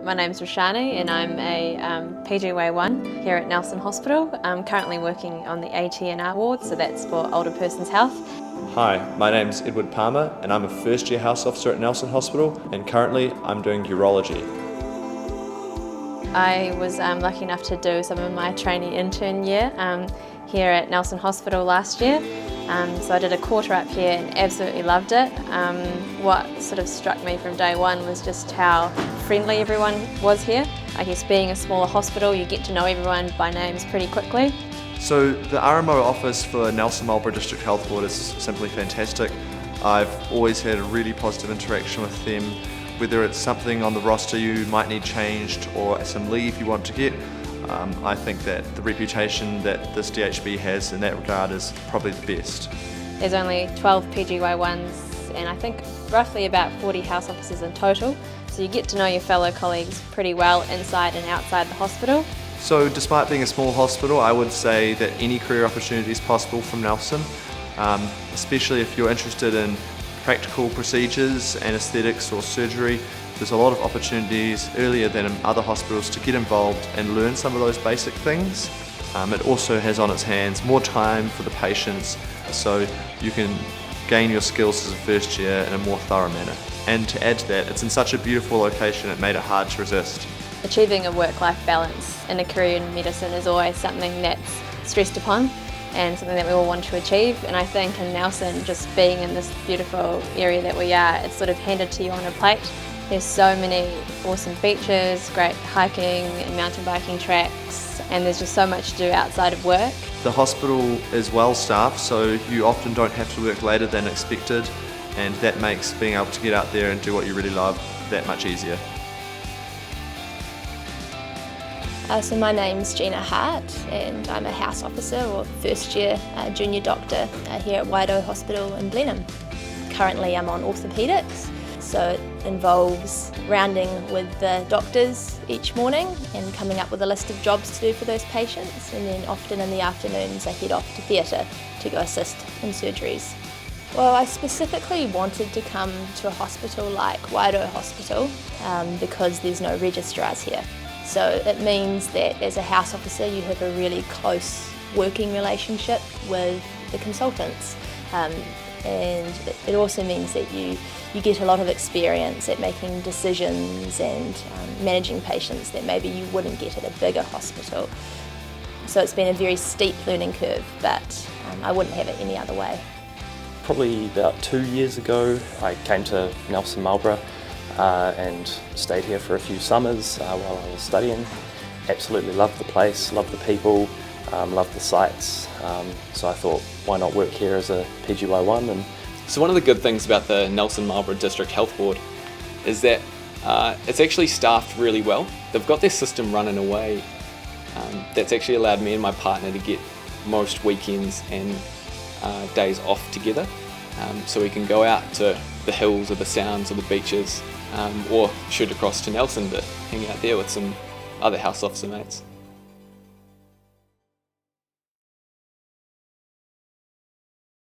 My name's Roshani and I'm a PGY1 here at Nelson Hospital. I'm currently working on the AT&R ward, so that's for older person's health. Hi, my name's Edward Palmer and I'm a first year house officer at Nelson Hospital, and currently I'm doing urology. I was lucky enough to do some of my trainee intern year here at Nelson Hospital last year. So I did a quarter up here and absolutely loved it. What sort of struck me from day one was just how friendly everyone was here. I guess being a smaller hospital, you get to know everyone by names pretty quickly. So the RMO office for Nelson Marlborough District Health Board is simply fantastic. I've always had a really positive interaction with them, whether it's something on the roster you might need changed or some leave you want to get. I think that the reputation that this DHB has in that regard is probably the best. There's only 12 PGY1s and I think roughly about 40 house officers in total, so you get to know your fellow colleagues pretty well inside and outside the hospital. So despite being a small hospital, I would say that any career opportunity is possible from Nelson, especially if you're interested in practical procedures, anaesthetics or surgery. There's a lot of opportunities earlier than in other hospitals to get involved and learn some of those basic things. It also has on its hands more time for the patients, so you can gain your skills as a first year in a more thorough manner. And to add to that, it's in such a beautiful location it made it hard to resist. Achieving a work-life balance in a career in medicine is always something that's stressed upon and something that we all want to achieve, and I think in Nelson, just being in this beautiful area that we are, it's sort of handed to you on a plate. There's so many awesome beaches, great hiking and mountain biking tracks, and there's just so much to do outside of work. The hospital is well staffed, so you often don't have to work later than expected, and that makes being able to get out there and do what you really love that much easier. So my name's Gina Hart and I'm a house officer or first year junior doctor here at Wairau Hospital in Blenheim. Currently I'm on orthopaedics, so it involves rounding with the doctors each morning and coming up with a list of jobs to do for those patients, and then often in the afternoons I head off to theatre to go assist in surgeries. Well, I specifically wanted to come to a hospital like Wairau Hospital because there's no registrars here. So it means that as a house officer you have a really close working relationship with the consultants, and it also means that you get a lot of experience at making decisions and managing patients that maybe you wouldn't get at a bigger hospital. So it's been a very steep learning curve, but I wouldn't have it any other way. Probably about 2 years ago I came to Nelson Marlborough and stayed here for a few summers while I was studying. Absolutely loved the place, loved the people, loved the sights, so I thought, why not work here as a PGY1? So one of the good things about the Nelson Marlborough District Health Board is that it's actually staffed really well. They've got their system running in a way that's actually allowed me and my partner to get most weekends and days off together, so we can go out to the hills or the sounds or the beaches, or shoot across to Nelson to hang out there with some other house officer mates.